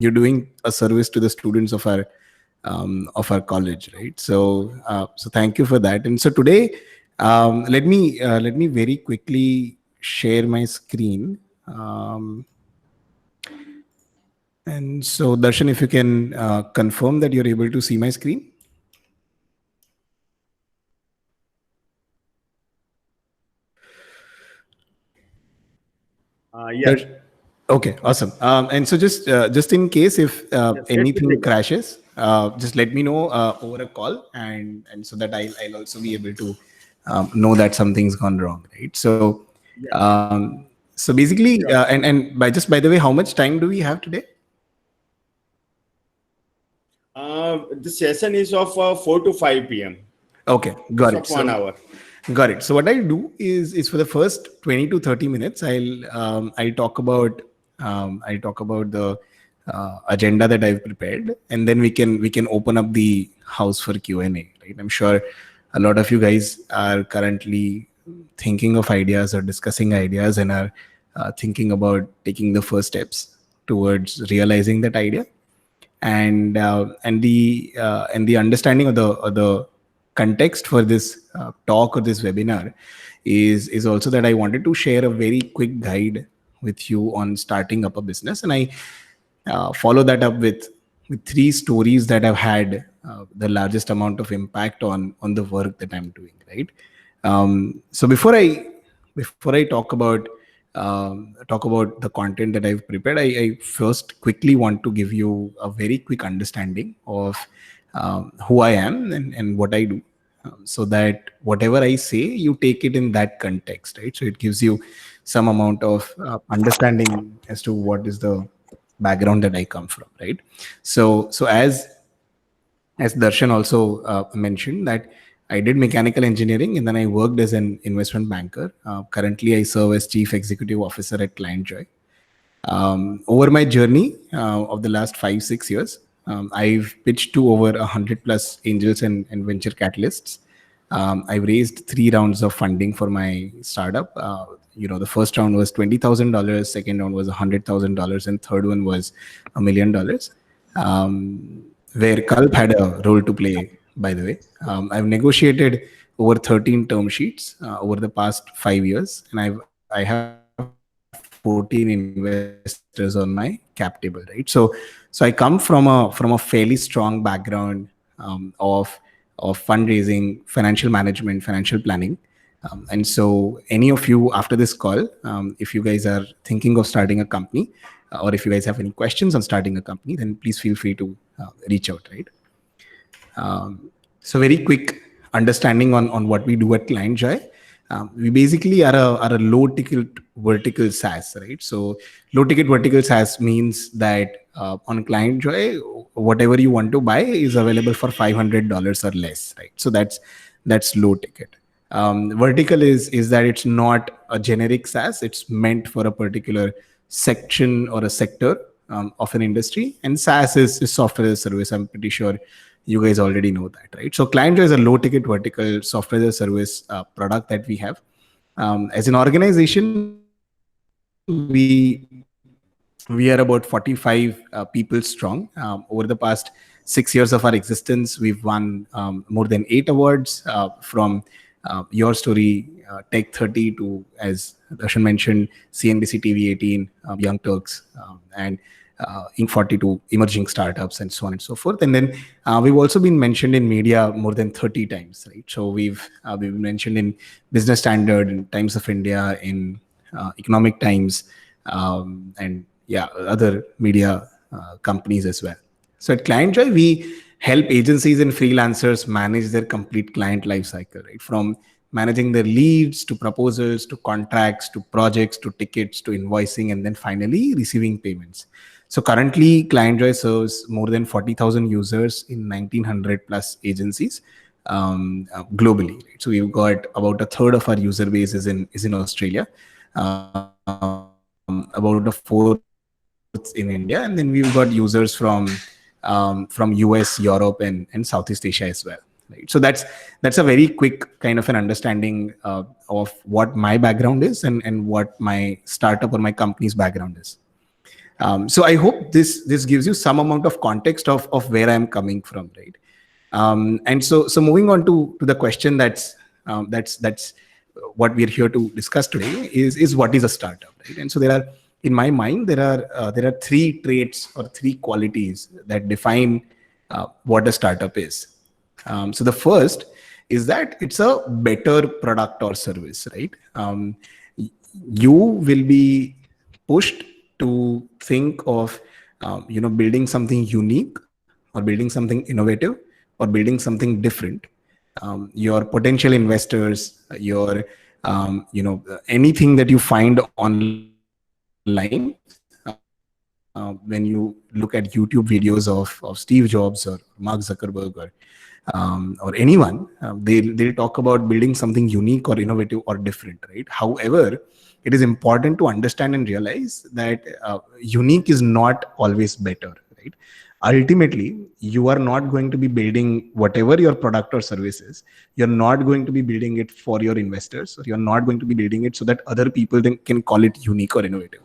you're doing a service to the students of our college, right? So so thank you for that. And so today, let me very quickly share my screen. And so Darshan, if you can confirm that you're able to see my screen. Yeah. Okay, awesome. And so just in case if Yes, let me anything take. crashes, just let me know over a call, and so that I'll also be able to know that something's gone wrong, right? So Yeah. so basically, Sure. and by the way, how much time do we have today? The session is of 4 to 5 p.m. Okay, It's got it. of 1 hour. Got it. So what I'll do is for the first 20 to 30 minutes, I'll talk about the agenda that I've prepared, and then we can open up the house for Q&A. Right? I'm sure a lot of you guys are currently thinking of ideas or discussing ideas and are thinking about taking the first steps towards realizing that idea, and the understanding of the context for this talk or this webinar is also that I wanted to share a very quick guide with you on starting up a business, and I follow that up with three stories that have had the largest amount of impact on the work that I'm doing, right? So before I talk about the content that I've prepared, I first quickly want to give you a very quick understanding of who I am and what I do, so that whatever I say, you take it in that context, right? So it gives you some amount of understanding as to what is the background that I come from, right? So as Darshan also mentioned, that I did mechanical engineering and then I worked as an investment banker. Currently, I serve as chief executive officer at ClientJoy. Over my journey of the last 5 6 years, I've pitched to over 100 plus angels and venture capitalists. I've raised 3 rounds of funding for my startup. The first round was $20,000, second round was $100,000, and third one was $1 million. Where Kalp had a role to play, by the way. I've negotiated over 13 term sheets over the past 5 years, and I have 14 investors on my cap table, right? So I come from a fairly strong background of fundraising, financial management, financial planning. And so any of you after this call, if you guys are thinking of starting a company, or if you guys have any questions on starting a company, then please feel free to reach out, right? So very quick understanding on what we do at ClientJoy. We basically are a low ticket vertical SaaS, right? So low ticket vertical SaaS means that on ClientJoy, whatever you want to buy is available for $500 or less, right? So that's low ticket. Vertical is that it's not a generic SaaS. It's meant for a particular section or a sector of an industry. And SaaS is software as a service. I'm pretty sure you guys already know that, right? So ClientJoy is a low ticket vertical software as a service product that we have. As an organization, we are about 45 people strong. Over the past 6 years of our existence, we've won more than 8 awards from Your Story, Tech 30 to, as Darshan mentioned, CNBC TV 18, Young Turks, and Inc 42, emerging startups, and so on and so forth. And then we've also been mentioned in media more than 30 times, right? So we've been mentioned in Business Standard, in Times of India, in Economic Times, and yeah, other media companies as well. So at ClientJoy, we help agencies and freelancers manage their complete client lifecycle, right? From managing their leads to proposals to contracts to projects to tickets to invoicing, and then finally receiving payments. So currently, ClientJoy serves more than 40,000 users in 1,900 plus agencies globally. Right? So we've got about a third of our user base is in Australia, about a fourth in India, and then we've got users from US, Europe, and Southeast Asia as well. Right? So that's a very quick kind of an understanding of what my background is and what my startup or my company's background is. So I hope this gives you some amount of context of where I'm coming from, right? And so moving on to the question that's what we're here to discuss today is what is a startup, right? And so there are, in my mind, there are three traits or three qualities that define what a startup is. So the first is that it's a better product or service, right? You will be pushed to think of building something unique or building something innovative or building something different. Your potential investors, your anything that you find online, when you look at YouTube videos of Steve Jobs or Mark Zuckerberg or anyone, they'll talk about building something unique or innovative or different, right? However, it is important to understand and realize that unique is not always better, right? Ultimately, you are not going to be building whatever your product or service is. You're not going to be building it for your investors, or you're not going to be building it so that other people then can call it unique or innovative.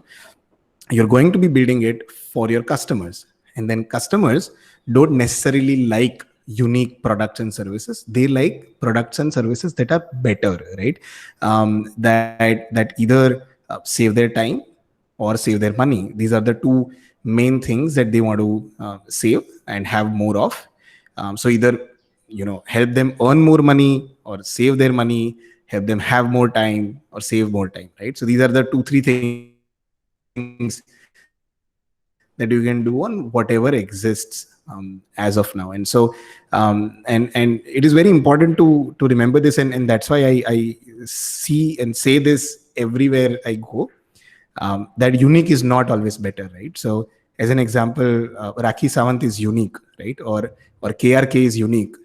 You're going to be building it for your customers, and then customers don't necessarily like unique products and services. They like products and services that are better, right? That either save their time or save their money. These are the two main things that they want to save and have more of. So either help them earn more money or save their money, help them have more time or save more time, right? So these are the 2 3 things that you can do on whatever exists as of now. And so and it is very important to remember this, and that's why I see and say this everywhere I go, that unique is not always better, right? So as an example, Rakhi Sawant is unique, right? Or KRK is unique,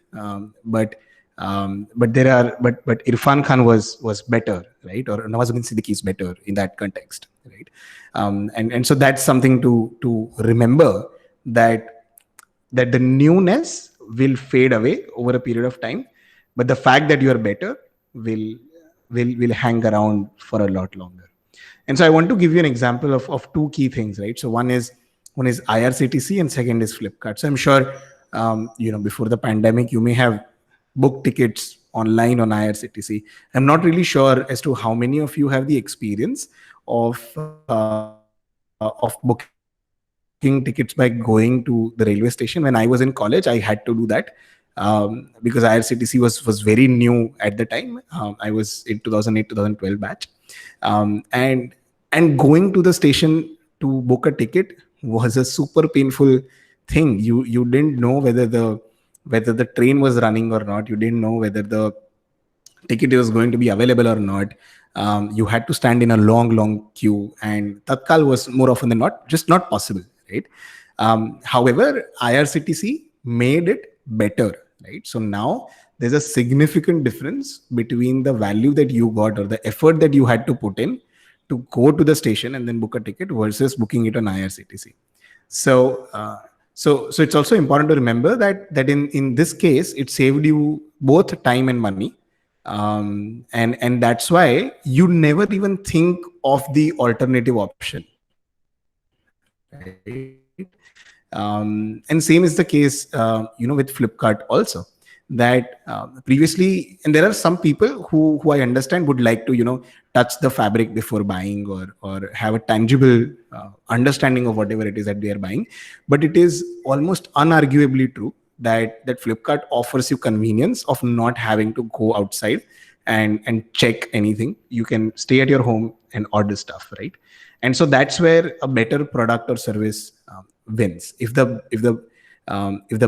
but Irfan Khan was better, right? Or Nawazuddin Siddiqui is better in that context, right? And so that's something to remember, that the newness will fade away over a period of time, but the fact that you are better will will hang around for a lot longer. And so I want to give you an example of two key things, right? So one is IRCTC and second is Flipkart. So I'm sure before the pandemic you may have booked tickets online on IRCTC. I'm not really sure as to how many of you have the experience of booking tickets by going to the railway station. When I was in college, I had to do that, because IRCTC was very new at the time. I was in 2008 2012 batch, and going to the station to book a ticket was a super painful thing. You didn't know whether the train was running or not. You didn't know whether the ticket was going to be available or not. You had to stand in a long queue, and Tatkal was more often than not just not possible, right? However, IRCTC made it better, right? So now there's a significant difference between the value that you got or the effort that you had to put in to go to the station and then book a ticket versus booking it on IRCTC. So it's also important to remember that in this case it saved you both time and money, and that's why you never even think of the alternative option, right? And same is the case with Flipkart also, that previously, and there are some people who I understand would like to touch the fabric before buying, or have a tangible understanding of whatever it is that they are buying. But it is almost unarguably true that Flipkart offers you convenience of not having to go outside and check anything. You can stay at your home and order stuff, right? And so that's where a better product or service wins. If the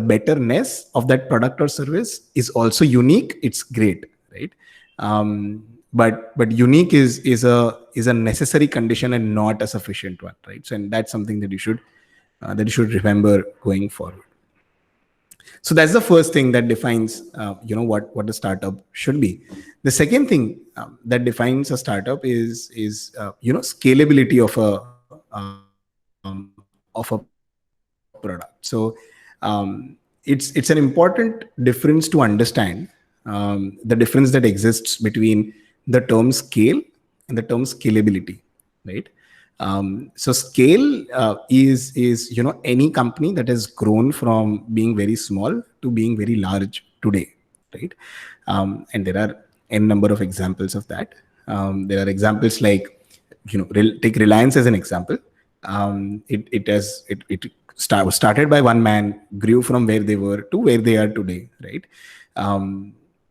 betterness of that product or service is also unique, it's great, right? But unique is a necessary condition and not a sufficient one, right? So, and that's something that you should remember going forward. So that's the first thing that defines what a startup should be. The second thing that defines a startup is scalability of a product. So it's an important difference to understand, the difference that exists between the term scale and the term scalability, right? So scale is any company that has grown from being very small to being very large today, right? And there are n number of examples of that. There are examples like, take Reliance as an example. Was started by one man, grew from where they were to where they are today, right?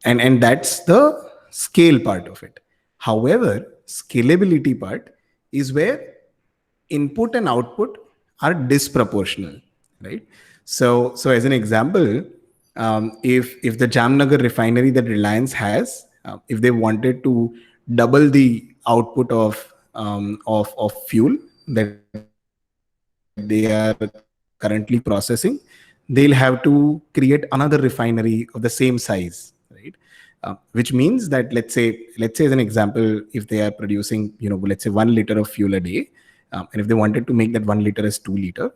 And that's the scale part of it. However, scalability part is where input and output are disproportional, right? So as an example, if the Jamnagar refinery that Reliance has, if they wanted to double the output of fuel that they are currently processing, they'll have to create another refinery of the same size, right? Which means that let's say as an example, if they are producing, let's say 1 liter of fuel a day, and if they wanted to make that 1 liter as 2 liter,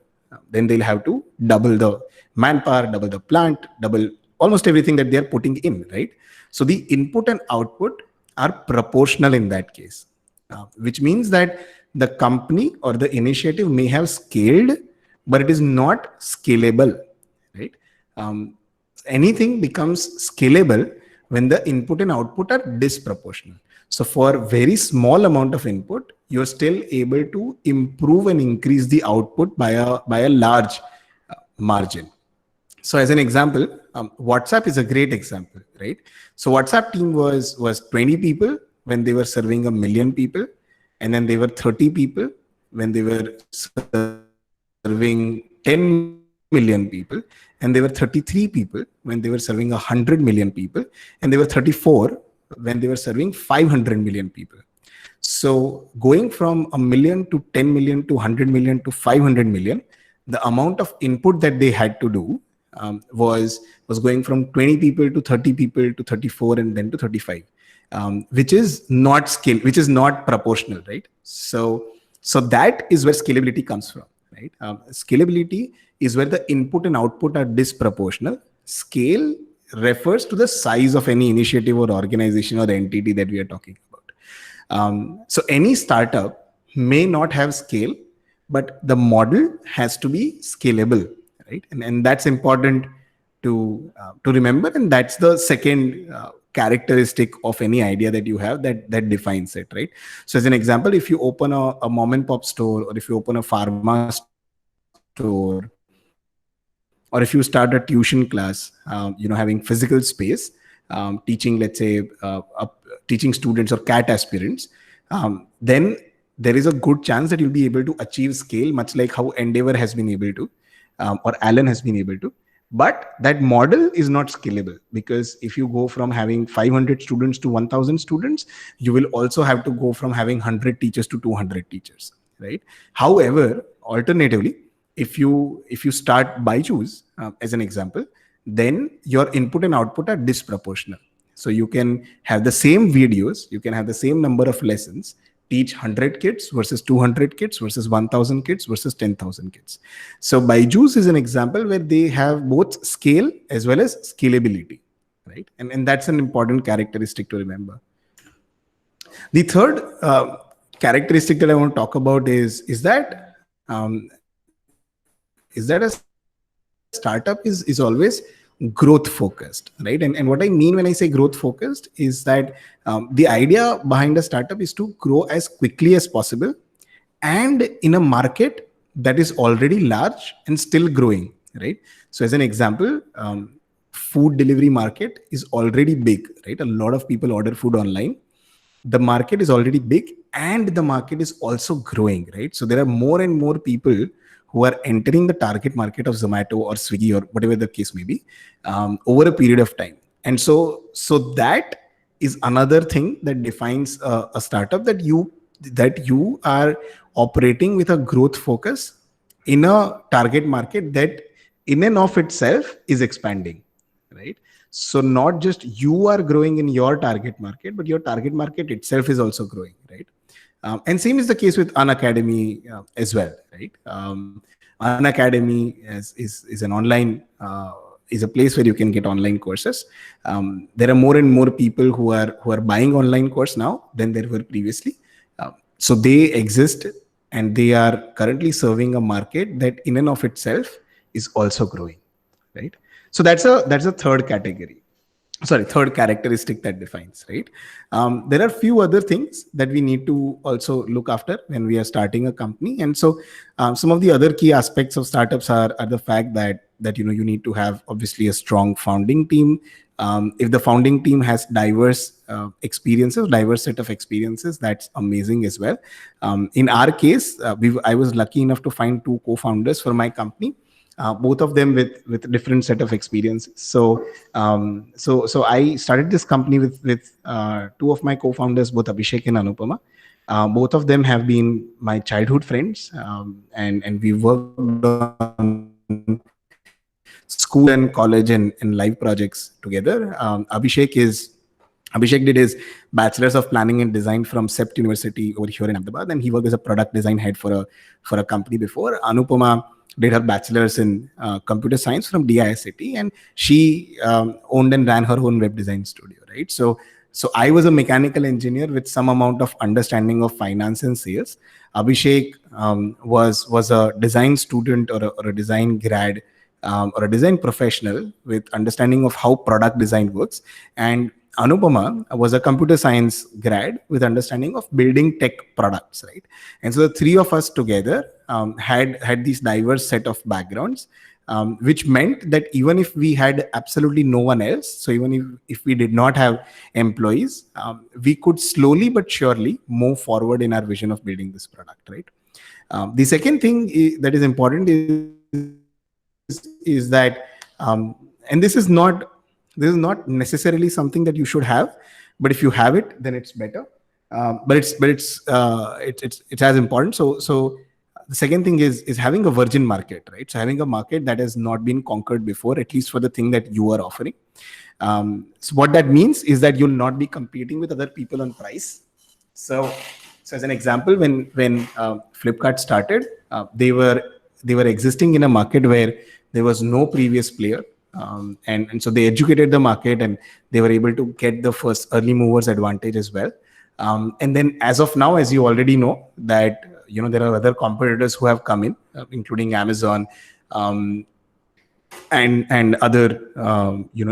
then they'll have to double the manpower, double the plant, double almost everything that they're putting in, right? So the input and output are proportional in that case, which means that the company or the initiative may have scaled, but it is not scalable, right? Anything becomes scalable when the input and output are disproportional. So for very small amount of input, you're still able to improve and increase the output by a large margin. So as an example, WhatsApp is a great example, right? So WhatsApp team was 20 people when they were serving 1 million people, and then they were 30 people when they were serving 10 million people, and they were 33 people when they were serving 100 million people, and they were 34 when they were serving 500 million people. So going from 1 million to 10 million to 100 million to 500 million, the amount of input that they had to do was going from 20 people to 30 people to 34 and then to 35, which is not scale, which is not proportional, right? So that is where scalability comes from, right? Scalability is where the input and output are disproportional. Scale refers to the size of any initiative or organization or entity that we are talking about. So any startup may not have scale, but the model has to be scalable, right? And that's important to remember, and that's the second characteristic of any idea that you have that defines it, right? So as an example, if you open a mom and pop store, or if you open a pharma store, or if you start a tuition class, having physical space, teaching, let's say, teaching students or CAT aspirants, then there is a good chance that you'll be able to achieve scale, much like how Endeavor has been able to, or Alan has been able to. But that model is not scalable, because if you go from having 500 students to 1000 students, you will also have to go from having 100 teachers to 200 teachers, right? However, alternatively, if you start Byju's as an example, then your input and output are disproportional. So you can have the same videos, you can have the same number of lessons, teach 100 kids versus 200 kids versus 1000 kids versus 10,000 kids. So Byju's is an example where they have both scale as well as scalability, right? And that's an important characteristic to remember. The third characteristic that I want to talk about is that a startup is always growth focused, right? And what I mean when I say growth focused is that the idea behind a startup is to grow as quickly as possible, and in a market that is already large and still growing, right? So as an example, food delivery market is already big, right? A lot of people order food online. The market is already big, and the market is also growing, right? So there are more and more people who are entering the target market of Zomato or Swiggy or whatever the case may be, over a period of time. And so that is another thing that defines a startup, that you are operating with a growth focus in a target market that in and of itself is expanding, right? So not just you are growing in your target market, but your target market itself is also growing, right? And same is the case with Unacademy as well, right? Unacademy is an online, is a place where you can get online courses. There are more and more people who are buying online course now than there were previously. So they exist and they are currently serving a market that in and of itself is also growing, right? So that's a third category, sorry, third characteristic that defines, right? There are few other things that we need to also look after when we are starting a company. And so some of the other key aspects of startups are the fact that you need to have obviously a strong founding team. If the founding team has diverse experiences, diverse set of experiences, that's amazing as well. In our case, I was lucky enough to find two co-founders for my company, both of them with different set of experiences. So I started this company with two of my co-founders, both Abhishek and Anupama. Both of them have been my childhood friends, and we worked on school and college and live projects together. Abhishek did his bachelor's of planning and design from CEPT University over here in Ahmedabad, and he worked as a product design head for a company before. Anupama did her bachelor's in computer science from DISCT, and she owned and ran her own web design studio, right? So I was a mechanical engineer with some amount of understanding of finance and sales. Abhishek was a design student or a design grad, or a design professional with understanding of how product design works. And Anupama was a computer science grad with understanding of building tech products, right? And so the three of us together had these diverse set of backgrounds, which meant that even if we had absolutely no one else, so even if we did not have employees, we could slowly but surely move forward in our vision of building this product, right? The second thing that is important is that, and this is not necessarily something that you should have, but if you have it, then it's better. But it's as important. So the second thing is having a virgin market, right? So having a market that has not been conquered before, at least for the thing that you are offering. So what that means is that you'll not be competing with other people on price. So as an example, when Flipkart started, they were existing in a market where there was no previous player. And so they educated the market, and they were able to get the first early movers advantage as well. And then as of now, as you already know, that there are other competitors who have come in, including Amazon, and other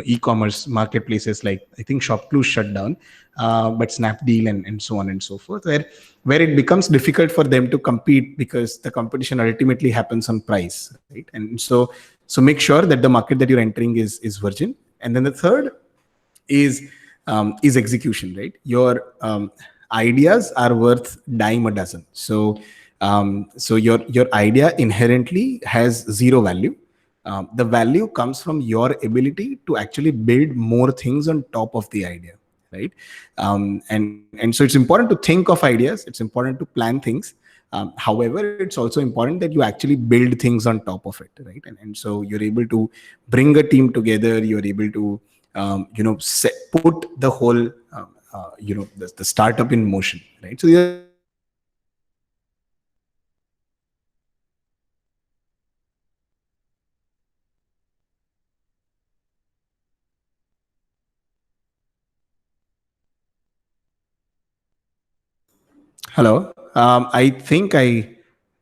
e-commerce marketplaces, like I think ShopClue shut down, but Snapdeal and so on and so forth, where it becomes difficult for them to compete because the competition ultimately happens on price, right? And so make sure that the market that you're entering is virgin. And then the third is execution, right? Your ideas are worth dime a dozen. So your idea inherently has zero value. The value comes from your ability to actually build more things on top of the idea, right? And so it's important to think of ideas. It's important to plan things. However, it's also important that you actually build things on top of it, right? And so you're able to bring a team together. You're able to put the whole the startup in motion, right? So these are the three key aspects of startups. Hello. I think I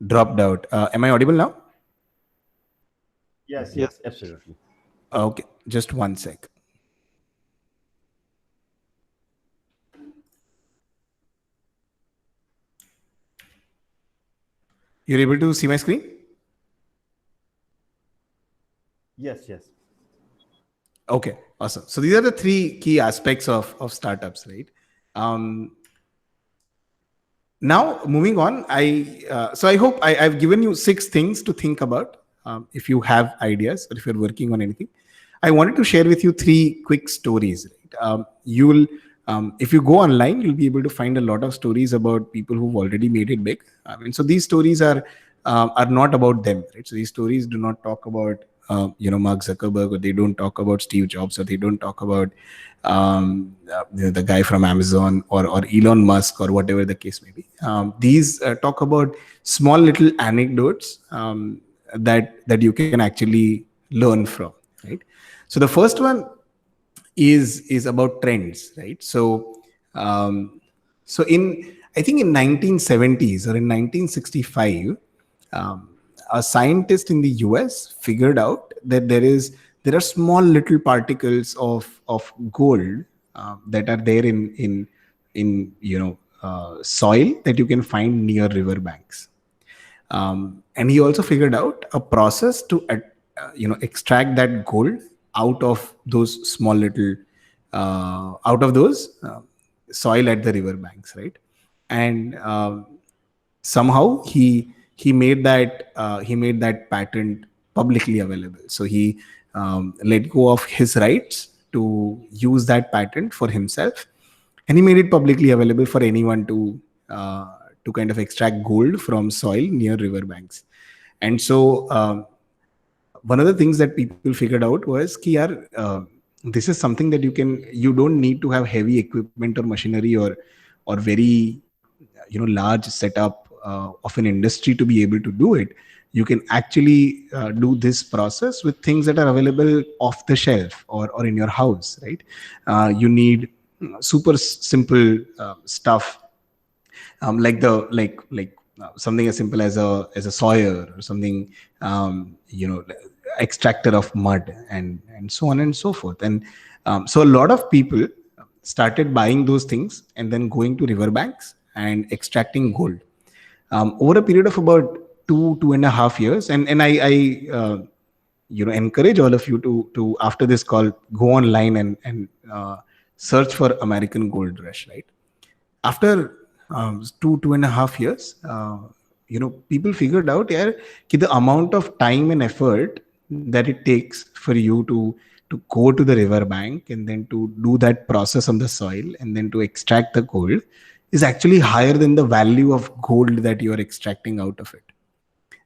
dropped out. Am I audible now? Yes, absolutely. Okay, just one sec. You're able to see my screen? Yes. Okay, awesome. So these are the three key aspects of startups, right? Now moving on, I hope I've given you 6 things to think about if you have ideas or if you're working on anything. I wanted to share with you 3 quick stories. Right? If you go online, you'll be able to find a lot of stories about people who've already made it big. And so these stories are not about them, right? So these stories do not talk about Mark Zuckerberg, or they don't talk about Steve Jobs, or they don't talk about the guy from Amazon or Elon Musk, or whatever the case may be. These talk about small little anecdotes that you can actually learn from, right? So the first one is about trends, right? So I think in 1970s or in 1965, um, a scientist in the US figured out that there are small little particles of gold that are there in soil that you can find near river banks. And he also figured out a process to extract that gold out of those small little out of those soil at the river banks, right? And somehow he made that patent publicly available. So he let go of his rights to use that patent for himself, and he made it publicly available for anyone to kind of extract gold from soil near river banks. And so one of the things that people figured out was ki yaar, this is something that you don't need to have heavy equipment or machinery or very large setup of an industry to be able to do it. You can actually do this process with things that are available off the shelf or in your house, right? You need super simple stuff, like something as simple as a sawyer or something, extractor of mud, and so on and so forth. And so a lot of people started buying those things and then going to riverbanks and extracting gold over a period of about 2.5 years. And I encourage all of you to after this call, go online and search for American Gold Rush, right? After 2.5 years, people figured out, yeah, the amount of time and effort that it takes for you to go to the river bank and then to do that process on the soil and then to extract the gold is actually higher than the value of gold that you are extracting out of it.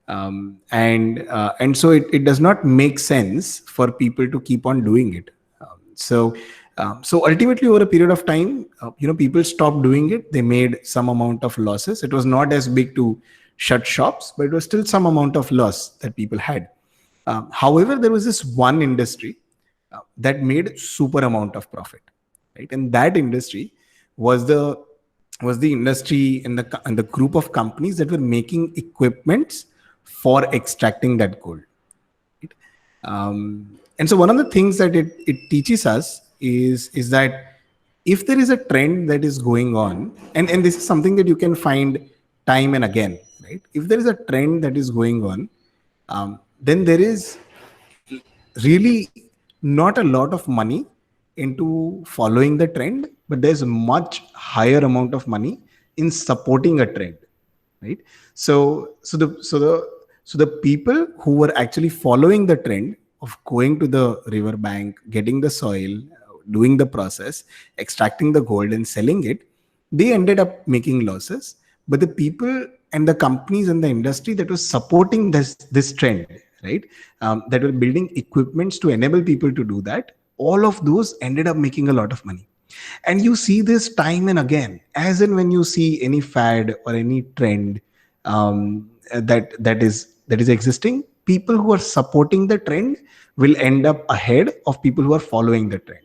And so it does not make sense for people to keep on doing it. So ultimately, over a period of time, people stopped doing it. They made some amount of losses. It was not as big to shut shops, but it was still some amount of loss that people had. However, there was this one industry that made super amount of profit, right? And that industry was the industry and the group of companies that were making equipments for extracting that gold. Right? And so one of the things that it teaches us is that if there is a trend that is going on, and this is something that you can find time and again, right? If there is a trend that is going on, then there is really not a lot of money into following the trend, but there's a much higher amount of money in supporting a trend, right? So the people who were actually following the trend of going to the river bank, getting the soil, doing the process, extracting the gold and selling it, they ended up making losses. But the people and the companies and the industry that was supporting this trend, right, that were building equipments to enable people to do that, all of those ended up making a lot of money. And you see this time and again, as in when you see any fad or any trend that is existing, people who are supporting the trend will end up ahead of people who are following the trend.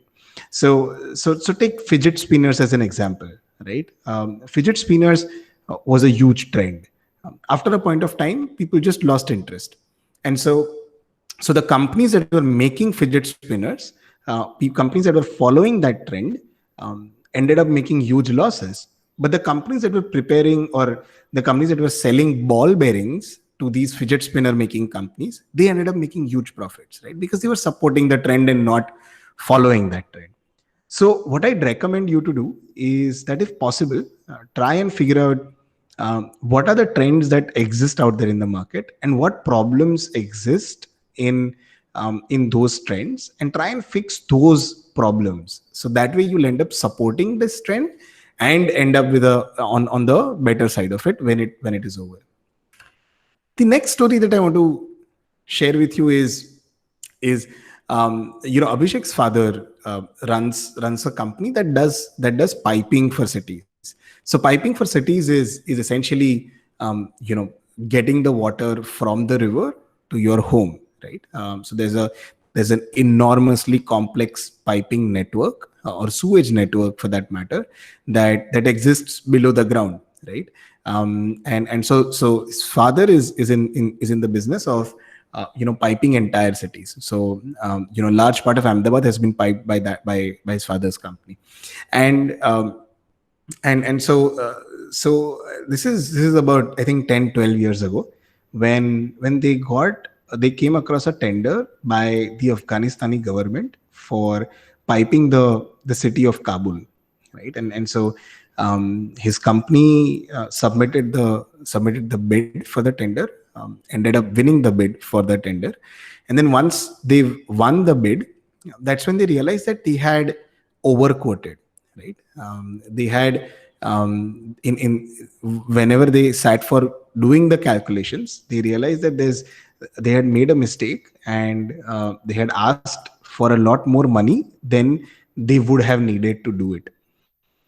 So take fidget spinners as an example, right? Fidget spinners was a huge trend. After a point of time, people just lost interest. And so the companies that were making fidget spinners, companies that were following that trend, ended up making huge losses. But the companies that were preparing, or the companies that were selling ball bearings to these fidget spinner making companies, they ended up making huge profits, right? Because they were supporting the trend and not following that trend. So what I'd recommend you to do is that if possible, try and figure out what are the trends that exist out there in the market and what problems exist in those trends, and try and fix those problems. So that way you'll end up supporting this trend and end up with on the better side of it when it is over. The next story that I want to share with you is Abhishek's father runs a company that does piping for cities. So piping for cities is essentially getting the water from the river to your home, right? So there's an enormously complex piping network or sewage network, for that matter, that exists below the ground. right? And so his father is in the business of piping entire cities. So large part of Ahmedabad has been piped by his father's company. And um, and and so uh, so uh, this is about, I think, 10-12 years ago, when they came across a tender by the Afghanistani government for piping the city of Kabul, right? And so his company submitted the bid for the tender, ended up winning the bid for the tender. And then once they won the bid, that's when they realized that they had overquoted, right? They had in whenever they sat for doing the calculations, they realized that they had made a mistake, and they had asked for a lot more money than they would have needed to do it.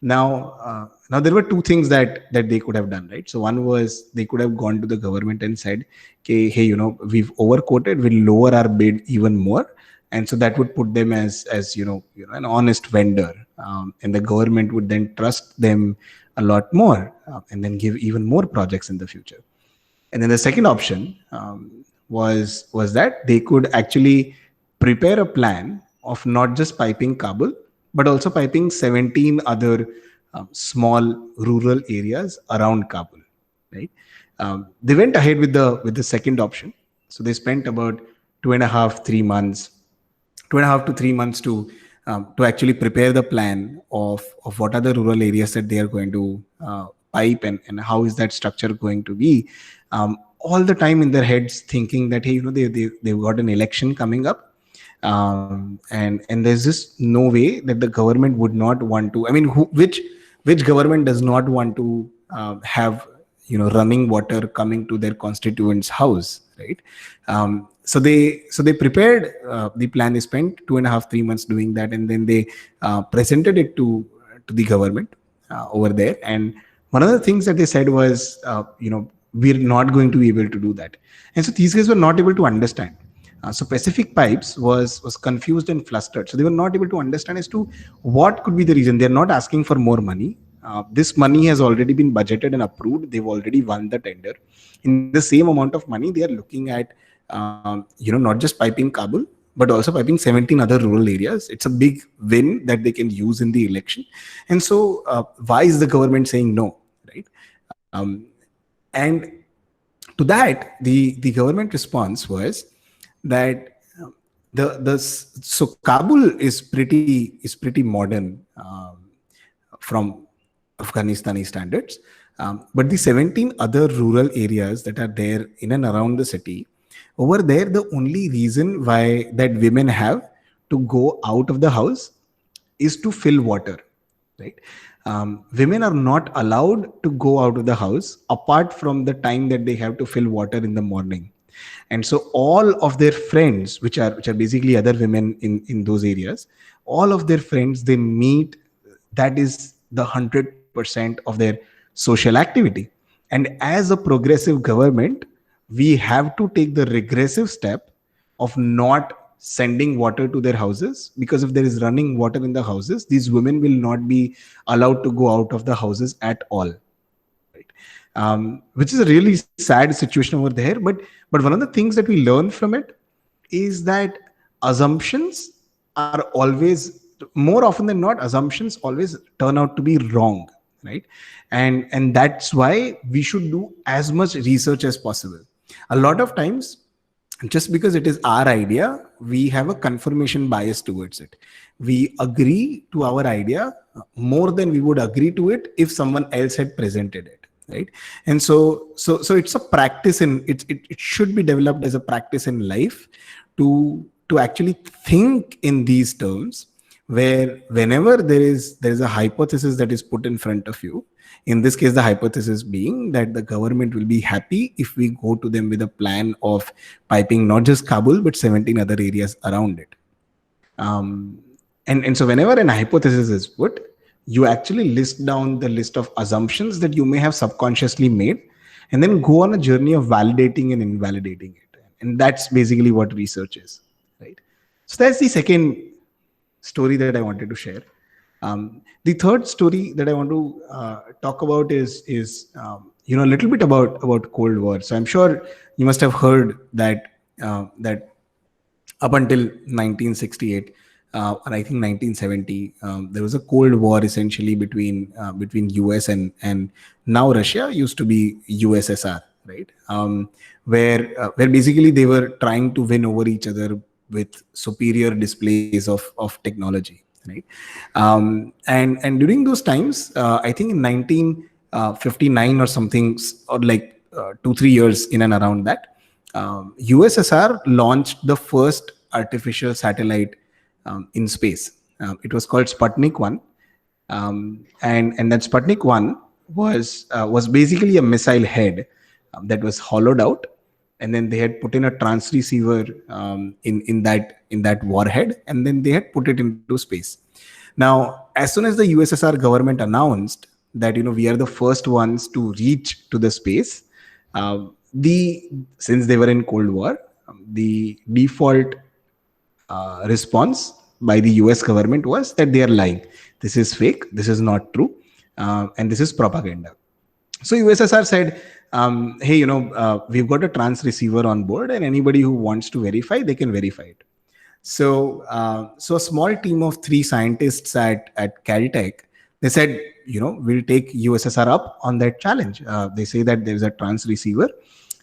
Now there were two things that they could have done, right? So one was, they could have gone to the government and said, okay, hey, we've overquoted, we'll lower our bid even more. And so that would put them as an honest vendor, and the government would then trust them a lot more, and then give even more projects in the future. And then the second option was that they could actually prepare a plan of not just piping Kabul, but also piping 17 other small rural areas around Kabul. Right? They went ahead with the second option. So they spent about 2.5 to 3 months to actually prepare the plan of what are the rural areas that they are going to pipe, and how is that structure going to be. All the time in their heads thinking that, hey, they've got an election coming up, and there's just no way that the government would not want to. I mean, which government does not want to have running water coming to their constituents' house, right? So they prepared the plan. They spent 2.5-3 months doing that, and then they presented it to the government over there. And one of the things that they said was, we're not going to be able to do that. And so these guys were not able to understand. So Pacific Pipes was confused and flustered. So they were not able to understand as to what could be the reason. They're not asking for more money. This money has already been budgeted and approved. They've already won the tender. In the same amount of money, they are looking at not just piping Kabul, but also piping 17 other rural areas. It's a big win that they can use in the election. And so why is the government saying no, right? And to that, the government response was that so Kabul is pretty modern from Afghanistani standards, but the 17 other rural areas that are there in and around the city, over there, the only reason why that women have to go out of the house is to fill water, right? Women are not allowed to go out of the house apart from the time that they have to fill water in the morning. And so all of their friends, which are basically other women in those areas, all of their friends, they meet. That is the 100% of their social activity. And as a progressive government, we have to take the regressive step of not sending water to their houses, because if there is running water in the houses, these women will not be allowed to go out of the houses at all, right? Which is a really sad situation over there. But one of the things that we learn from it is that assumptions are always, more often than not, assumptions always turn out to be wrong, right? And that's why we should do as much research as possible. A lot of times, just because it is our idea, we have a confirmation bias towards it. We agree to our idea more than we would agree to it if someone else had presented it, right? And so it's a practice it should be developed as a practice in life to actually think in these terms, where whenever there is a hypothesis that is put in front of you, in this case the hypothesis being that the government will be happy if we go to them with a plan of piping not just Kabul but 17 other areas around it. And so whenever an hypothesis is put, you actually list down the list of assumptions that you may have subconsciously made, and then go on a journey of validating and invalidating it. And that's basically what research is, right? So that's the second story that I wanted to share. The third story that I want to talk about is a little bit about Cold War. So I'm sure you must have heard that up until 1968 or I think 1970, there was a Cold War essentially between US and now Russia used to be USSR, right? Where basically they were trying to win over each other with superior displays of technology, right? And during those times, I think in 1959 or something, or like 2-3 years in and around that, USSR launched the first artificial satellite in space. It was called Sputnik 1, and that Sputnik 1 was basically a missile head that was hollowed out, and then they had put in a transceiver in that warhead, and then they had put it into space. Now, as soon as the USSR government announced that we are the first ones to reach to the space, the since they were in Cold War, the default response by the US government was that they are lying. This is fake. This is not true, and this is propaganda. So USSR said, "Hey, we've got a trans receiver on board, and anybody who wants to verify, they can verify it." So a small team of 3 scientists at Caltech, they said, we'll take USSR up on that challenge. They say that there's a trans receiver,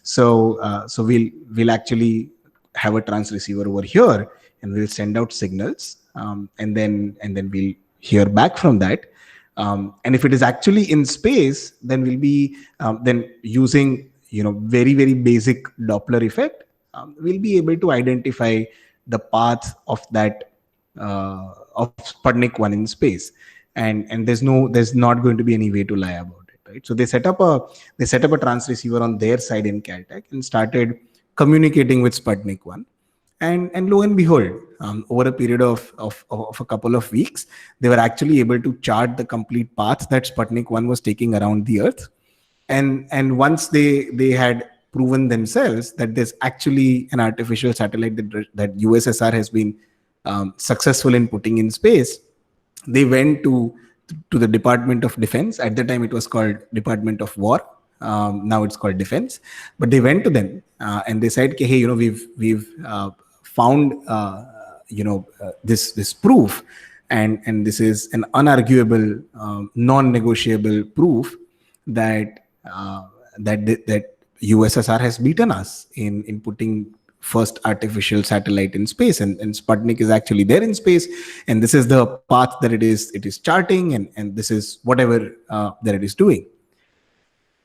so we'll actually have a trans receiver over here, and we'll send out signals, and then we'll hear back from that. And if it is actually in space, then we'll be then using very very basic Doppler effect. We'll be able to identify the path of that of Sputnik 1 in space, and there's not going to be any way to lie about it, right? So they set up a trans receiver on their side in Caltech and started communicating with Sputnik 1. And lo and behold, over a period of a couple of weeks, they were actually able to chart the complete path that Sputnik 1 was taking around the Earth. And once they had proven themselves that there's actually an artificial satellite that USSR has been successful in putting in space, they went to the Department of Defense. At the time, it was called Department of War. Now it's called Defense. But they went to them and they said, "Hey, we've found this proof, and this is an unarguable, non-negotiable proof that USSR has beaten us in putting first artificial satellite in space, and Sputnik is actually there in space, and this is the path that it is charting, and this is whatever that it is doing."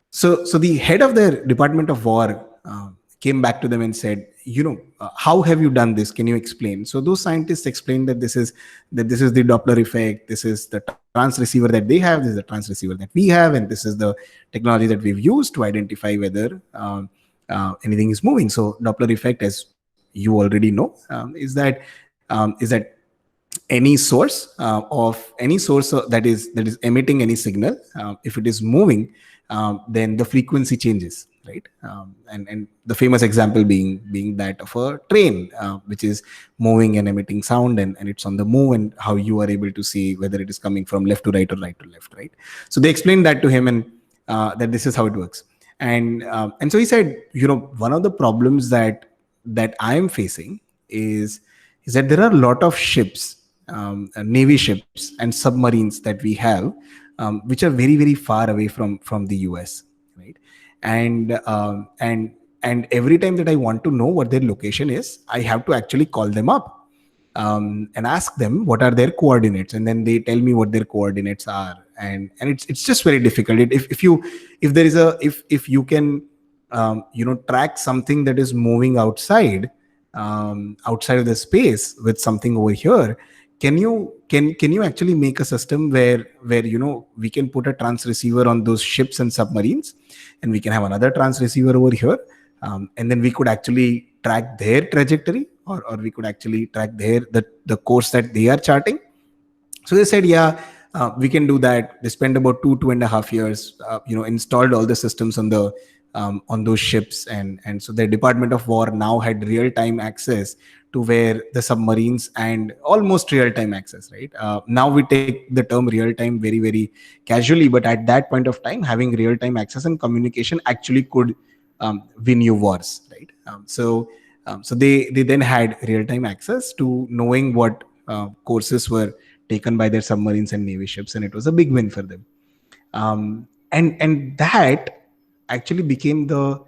So the head of the Department of War came back to them and said, "How have you done this? Can you explain?" So those scientists explained that this is the Doppler effect. This is the trans receiver that they have. This is the trans receiver that we have, and this is the technology that we've used to identify whether anything is moving. So Doppler effect, as you already know, is that any source that is emitting any signal, if it is moving, then the frequency changes, right? And the famous example being that of a train, which is moving and emitting sound, and it's on the move, and how you are able to see whether it is coming from left to right or right to left, right? So they explained that to him, and that this is how it works. And so he said, one of the problems that I am facing is that there are a lot of ships, Navy ships and submarines that we have, which are very very far away from the US, right? And every time that I want to know what their location is, I have to actually call them up and ask them what are their coordinates, and then they tell me what their coordinates are, and it's just very difficult. If you can track something that is moving outside of the space with something over here, can you actually make a system where we can put a trans receiver on those ships and submarines, and we can have another trans receiver over here, and then we could actually track their trajectory, or we could actually track the course that they are charting? So they said, yeah, we can do that. They spent about 2.5 years, installed all the systems on the on those ships, and so the Department of War now had real time access to where the submarines, and almost real time access, right? Now we take the term real time very very casually, but at that point of time, having real time access and communication actually could win you wars, right? So they then had real time access to knowing what courses were taken by their submarines and navy ships, and it was a big win for them. And that actually became the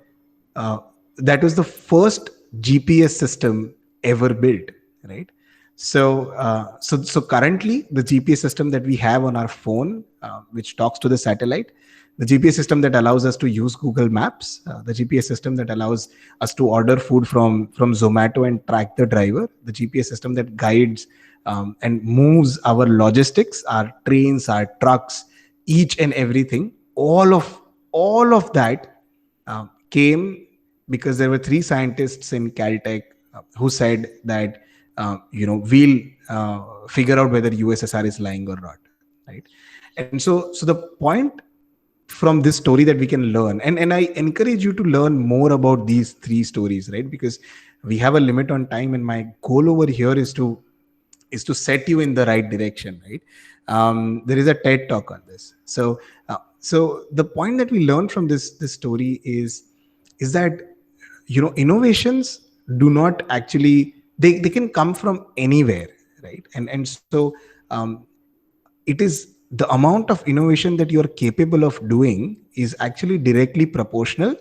that was the first GPS system ever built, right? So currently the GPS system that we have on our phone, which talks to the satellite, the GPS system that allows us to use Google Maps, the GPS system that allows us to order food from Zomato and track the driver, the GPS system that guides and moves our logistics, our trains, our trucks, each and everything, all of that came because there were three scientists in Caltech who said that we'll figure out whether USSR is lying or not, right? And so the point from this story that we can learn, and I encourage you to learn more about these three stories, right? Because we have a limit on time, and my goal over here is to set you in the right direction, right? There is a TED talk on this. So the point that we learn from this story is that innovations do not actually, they can come from anywhere, right? And so it is the amount of innovation that you are capable of doing is actually directly proportional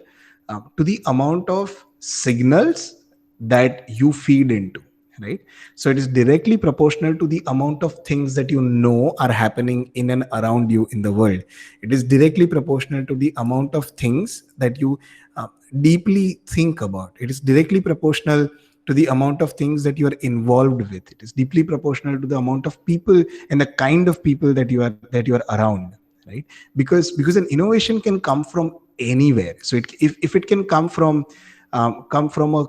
to the amount of signals that you feed into, right? So it is directly proportional to the amount of things that you know are happening in and around you in the world. It is directly proportional to the amount of things that you deeply think about. It is directly proportional to the amount of things that you are involved with. It is deeply proportional to the amount of people and the kind of people that you are around, right? Because an innovation can come from anywhere. So if it can come from a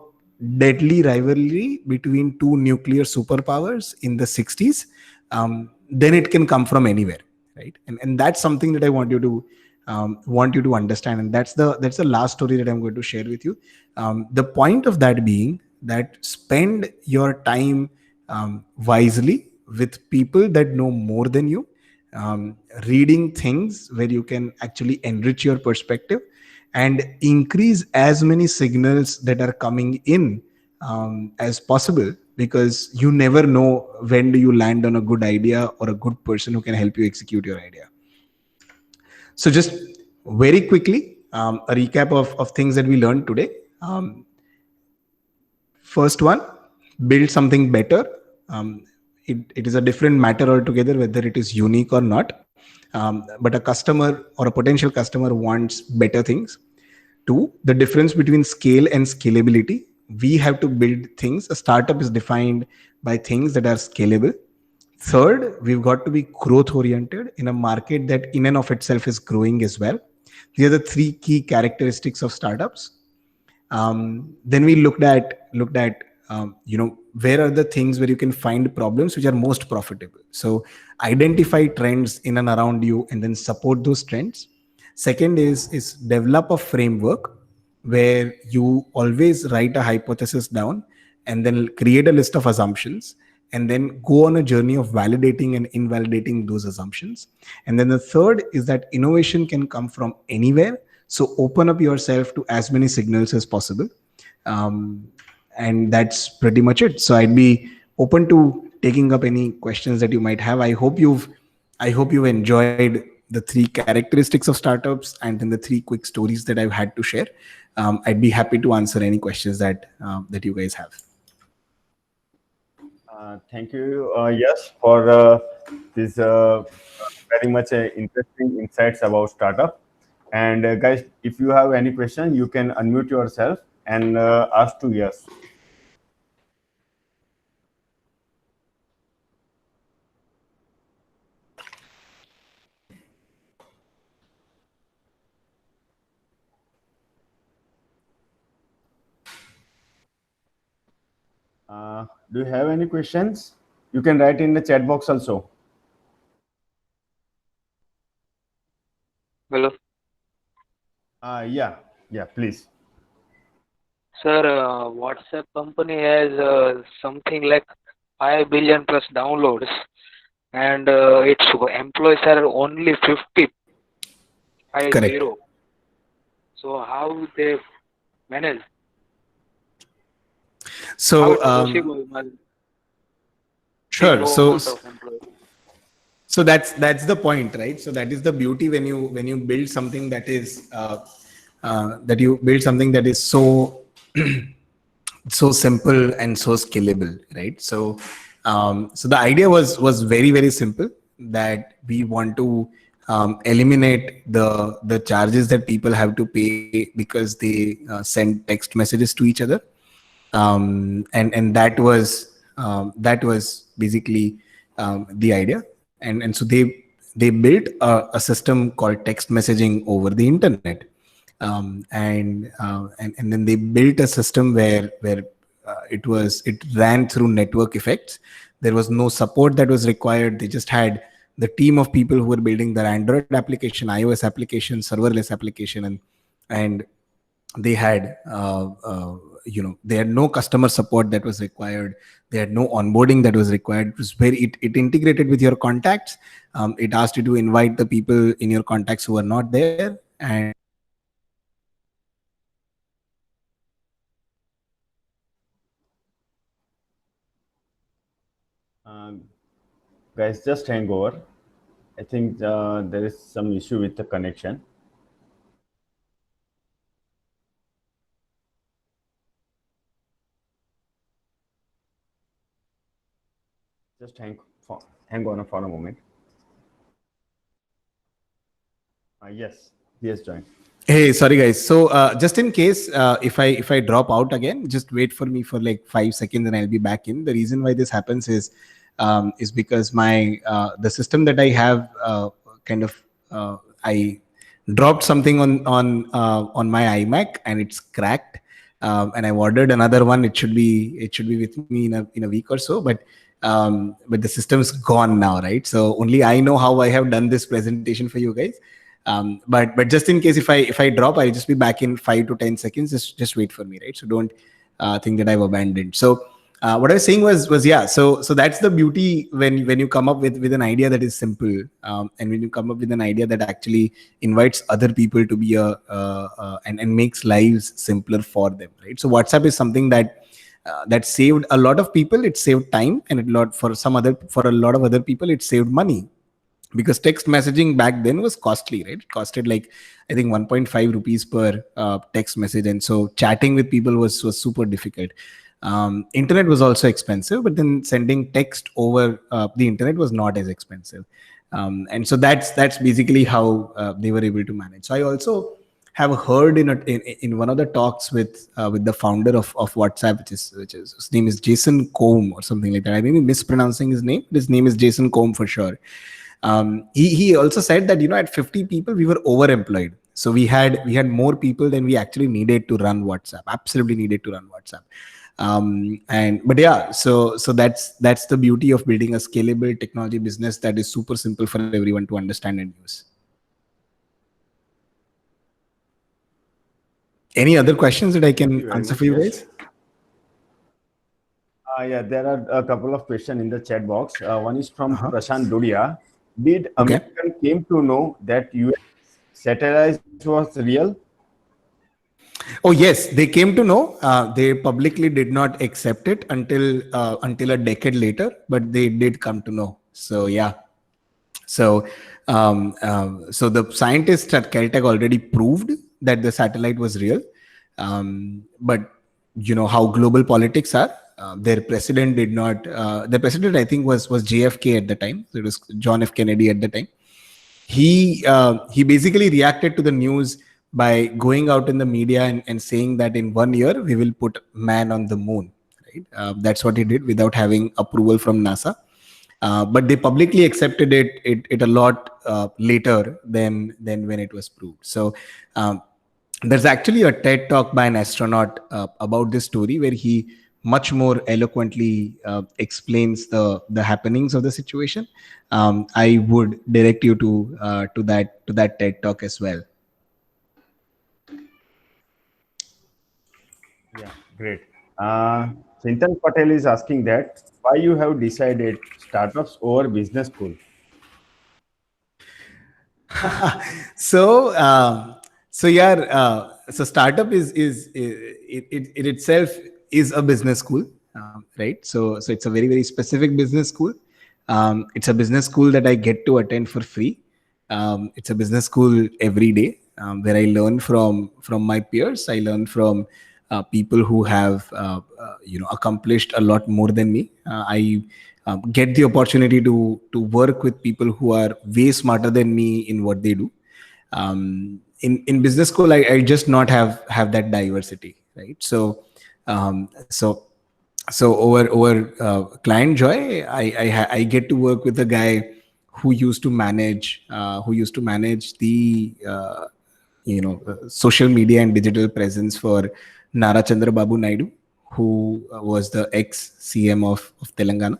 deadly rivalry between two nuclear superpowers in the 60s, then it can come from anywhere, right? And that's something that I want you to understand, and that's the last story that I'm going to share with you. The point of that being that spend your time wisely with people that know more than you, reading things where you can actually enrich your perspective and increase as many signals that are coming in as possible, because you never know when do you land on a good idea or a good person who can help you execute your idea. So just very quickly, a recap of things that we learned today. First one, build something better. It is a different matter altogether whether it is unique or not. But a customer or a potential customer wants better things. Two, the difference between scale and scalability. We have to build things. A startup is defined by things that are scalable. Third, we've got to be growth oriented in a market that in and of itself is growing as well. These are the three key characteristics of startups. Then we looked at where are the things where you can find problems which are most profitable. So identify trends in and around you and then support those trends. Second is develop a framework where you always write a hypothesis down and then create a list of assumptions and then go on a journey of validating and invalidating those assumptions. And then the third is that innovation can come from anywhere. So open up yourself to as many signals as possible. And that's pretty much it. So I'd be open to taking up any questions that you might have. I hope you've enjoyed the three characteristics of startups and then the three quick stories that I've had to share. I'd be happy to answer any questions that you guys have. Thank you, Yash, for this very much interesting insights about startup. And guys, if you have any question, you can unmute yourself and ask to Yash. Do you have any questions? You can write in the chat box also. Hello. Yeah. Yeah, please. Sir, WhatsApp company has something like 5 billion plus downloads, and its employees are only 50, 50. Correct. So how they manage? How So it's possible? Such sure. low So amount of employees. that's the point, right? So that is the beauty when you build something that is that you build something that is so so simple and so scalable, right? So so the idea was very simple, that we want to eliminate the charges that people have to pay because they send text messages to each other. And that was basically the idea. And so they built a system called text messaging over the internet. And then they built a system where it ran through network effects. There was no support that was required. They just had the team of people who were building their Android application, iOS application, serverless application, and they had they had no customer support that was required. They had no onboarding that was required. It was it integrated with your contacts. It asked you to invite the people in your contacts who are not there, and Um, Guys, just hang over. I think there is some issue with the connection. Just hang on for a moment. Yes, he has joined. hey, sorry guys. So just in case if I drop out again, just wait for me for like 5 seconds and I'll be back in. The reason why this happens is because my the system that I have kind of I dropped something on my iMac and it's cracked. And I've ordered another one. It should be with me in a week or so. But the system's gone now, right? So only I know how I have done this presentation for you guys. But just in case if I drop, I'll just be back in 5 to 10 seconds. Just wait for me, right? So don't think that I've abandoned. So what I was saying was yeah. So that's the beauty when you come up with an idea that is simple, and when you come up with an idea that actually invites other people to be and makes lives simpler for them, right? So WhatsApp is something that saved a lot of people. It saved time, and for a lot of other people, it saved money, because text messaging back then was costly, right? It costed like I think 1.5 rupees per text message, and so chatting with people was super difficult. Internet was also expensive, but then sending text over the internet was not as expensive. And so that's basically how they were able to manage. So I also have heard in one of the talks with the founder of WhatsApp, which is his name is Jason Combe or something like that. I may be mispronouncing his name. His name is Jason Combe for sure. He also said that at 50 people we were overemployed. So we had more people than we actually needed to run WhatsApp. Absolutely needed to run WhatsApp. And but yeah, so that's the beauty of building a scalable technology business that is super simple for everyone to understand and use. Any other questions that I Thank can you very answer for much. you Yes. guys? Yeah, there are a couple of questions in the chat box. One is from Uh-huh. Prashant Dudia. Did Okay. American came to know that US satellite was real? Oh yes, they came to know. They publicly did not accept it until a decade later, but they did come to know. So yeah. So so the scientists at Caltech already proved that the satellite was real. But you know how global politics are. Their president did not. The president, I think, was JFK at the time. So it was John F. Kennedy at the time. He basically reacted to the news by going out in the media and saying that in 1 year we will put man on the moon, right? That's what he did without having approval from NASA. But they publicly accepted it a lot later than when it was proved. So there's actually a TED talk by an astronaut about this story, where he much more eloquently explains the happenings of the situation. I would direct you to that TED talk as well. Great. Chintan Patel is asking that why you have decided startups over business school. So so yeah, so startup is it itself is a business school, right? So it's a very very specific business school. It's a business school that I get to attend for free. It's a business school every day, where I learn from my peers. I learn from people who have accomplished a lot more than me. I get the opportunity to work with people who are way smarter than me in what they do. In business school, I just not have that diversity, right? So over Client Joy, I get to work with a guy who used to manage the social media and digital presence for Nara Chandrababu Naidu, who was the ex CM of Telangana,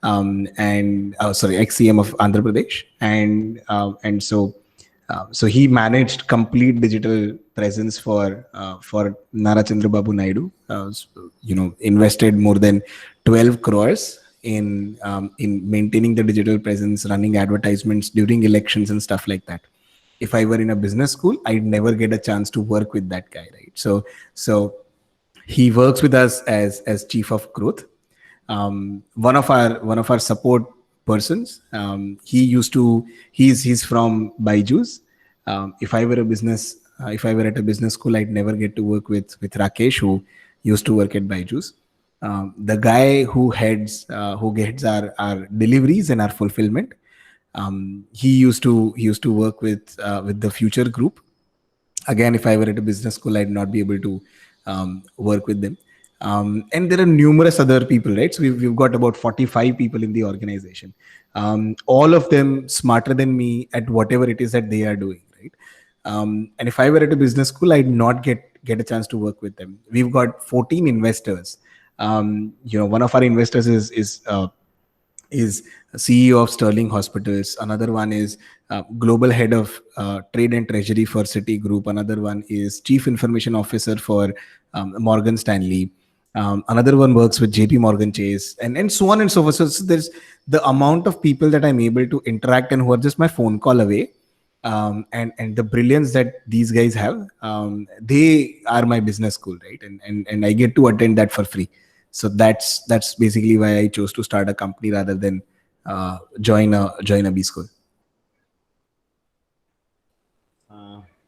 and sorry, ex CM of Andhra Pradesh, and so he managed complete digital presence for Nara Chandrababu Naidu. Invested more than 12 crores in maintaining the digital presence, running advertisements during elections and stuff like that. If I were in a business school, I'd never get a chance to work with that guy, right? So he works with us as chief of growth. One of our support persons, he's from Byju's. If I were at a business school, I'd never get to work with Rakesh, who used to work at Byju's. The guy who gets our deliveries and our fulfillment, he used to work with the Future Group. Again, if I were at a business school, I'd not be able to work with them. And there are numerous other people, right? So we've got about 45 people in the organization, all of them smarter than me at whatever it is that they are doing, right? And if I were at a business school, I'd not get a chance to work with them. We've got 14 investors. One of our investors is CEO of Sterling Hospitals. Another one is global head of trade and treasury for Citigroup. Another one is chief information officer for Morgan Stanley. Another one works with JP Morgan Chase, and so on and so forth. So there's the amount of people that I'm able to interact and who are just my phone call away. And the brilliance that these guys have, they are my business school, right? And I get to attend that for free. So that's basically why I chose to start a company rather than join a B school.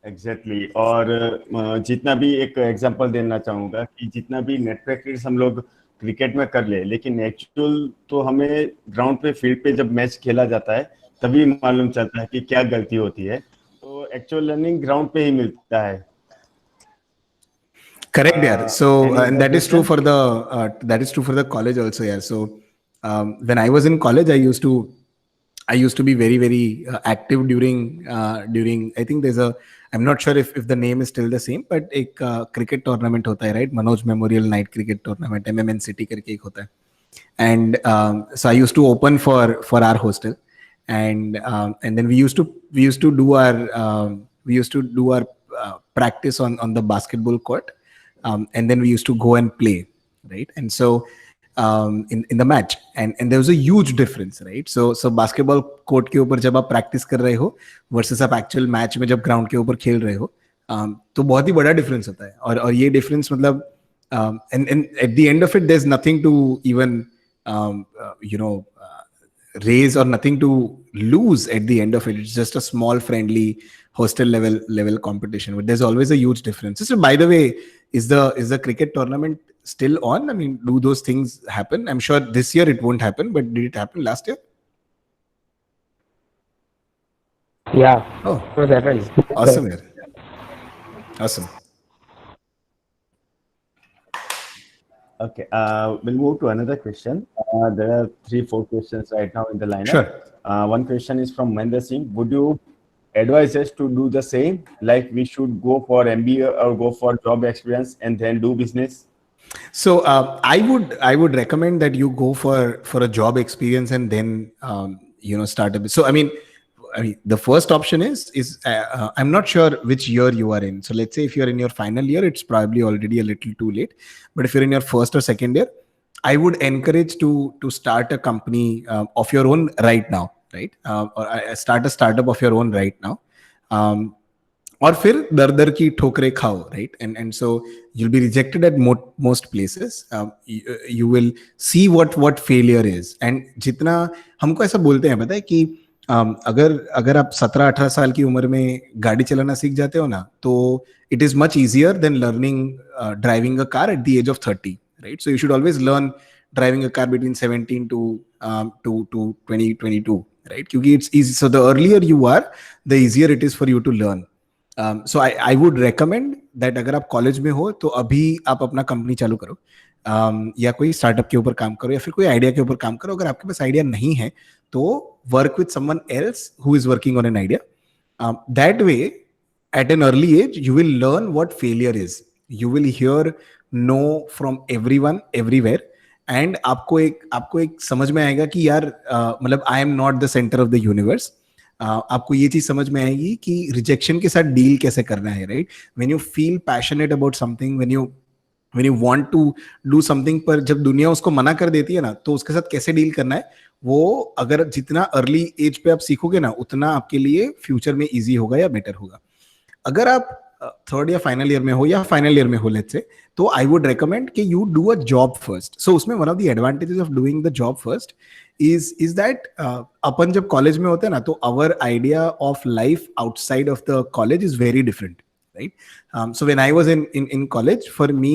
Exactly और जितना भी एक example देना चाहूँगा कि जितना भी net practice हम लोग क्रिकेट में कर ले, लेकिन एक्चुअल तो हमें ग्राउंड पे फील्ड पे जब मैच खेला जाता है तभी मालूम चलता है कि क्या गलती होती है. तो एक्चुअल लर्निंग ग्राउंड पे ही मिलता है. Correct, yeah. So and that is true for the college also, yeah. So when I was in college, I used to be very very active during I think I'm not sure if the name is still the same, but एक cricket tournament होता है, right? Manoj Memorial Night Cricket Tournament, MMN City करके एक होता है. And so I used to open for our hostel, and then we used to do our practice on the basketball court, and then we used to go and play, right? And so in the match, and there was a huge difference, right? So basketball court के ऊपर जब आप practice कर रहे हो versus आप actual match में जब ground के ऊपर खेल रहे हो, तो बहुत ही बड़ा difference होता है. और ये difference मतलब and at the end of it, there's nothing to even raise or nothing to lose at the end of it. It's just a small friendly hostel level competition, but there's always a huge difference. So by the way, is the cricket tournament still on? I mean, do those things happen? I'm sure this year it won't happen, but did it happen last year? Yeah. Oh, it was happening. awesome, yeah. Awesome. Okay, we'll move to another question. There are 3-4 questions right now in the lineup. Sure. One question is from Mahendra Singh. Would you advise us to do the same? Like we should go for MBA or go for job experience and then do business? So I would recommend that you go for a job experience and then start a business. So I mean, I mean, the first option is I'm not sure which year you are in. So let's say if you're in your final year, it's probably already a little too late. But if you're in your first or second year, I would encourage to start a company of your own right now, right? Or start a startup of your own right now. और फिर दर दर की ठोकरें खाओ, right? And so you'll be rejected at most places. You will see what failure is. And जितना हमको ऐसा बोलते हैं, पता है कि अगर आप 17-18 साल की उम्र में गाड़ी चलाना सीख जाते हो ना, तो it is much easier than learning driving a car at the age of 30, right? So you should always learn driving a car between 17 to 20-22, right? क्योंकि it's easy. So the earlier you are, the easier it is for you to learn. So I would recommend that अगर आप college में हो तो अभी आप अपना company चालू करो, या कोई स्टार्टअप के ऊपर काम करो, या फिर कोई आइडिया के ऊपर काम करो. अगर आपके पास आइडिया नहीं है तो work with someone else who is working on an idea. That way at an early age you will learn what failure is. You will hear no from everyone everywhere, and आपको एक समझ में आएगा कि यार मतलब I am not the center of the universe. आपको ये चीज समझ में आएगी कि रिजेक्शन के साथ डील कैसे करना है, right? When you feel passionate about something, when you want to do something, पर जब दुनिया उसको मना कर देती है ना, तो उसके साथ कैसे डील करना है, वो अगर जितना अर्ली एज पे आप सीखोगे ना, उतना आपके लिए फ्यूचर में इजी होगा या बेटर होगा. अगर आप थर्ड या फाइनल ईयर में हो, या फाइनल ईयर में हो लेट्स से, तो आई वुड रेकमेंड कि you do a job first. So उसमें one of the advantages of doing the job first is that अपन जब कॉलेज में होते हैं ना, तो our idea of life outside of the college is very different, right? So when I was in college, for me,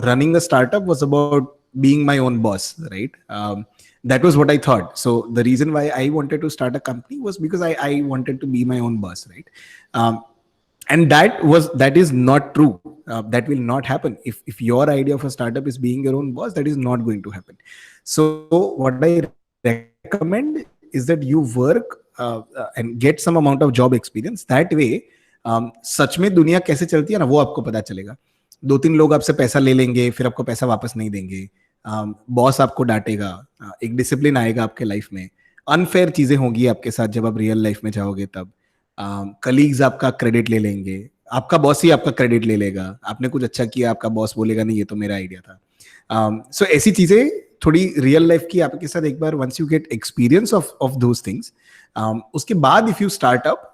running a startup was about being my own boss, right? That was what I thought. So the reason why I wanted to start a company was because I wanted to be my own boss, right? And that is not true. That will not happen. If your idea of a startup is being your own boss, that is not going to happen. So what I recommend is that you work and get some amount of job experience. That way, सच में दुनिया कैसे चलती है ना, वो आपको पता चलेगा. 2-3 लोग आपसे पैसा ले लेंगे, फिर आपको पैसा वापस नहीं देंगे, बॉस आपको डांटेगा, एक डिसिप्लिन आएगा आपके लाइफ में, अनफेयर चीजें होंगी आपके साथ जब आप रियल लाइफ में जाओगे तब, कलीग्स आपका क्रेडिट ले लेंगे, आपका बॉस ही आपका क्रेडिट ले लेगा, आपने कुछ अच्छा किया, आपका बॉस बोलेगा नहीं ये तो मेरा आइडिया था. सो ऐसी चीजें थोड़ी रियल लाइफ की आपके साथ एक बार once you get experience of those things, उसके बाद if you start up,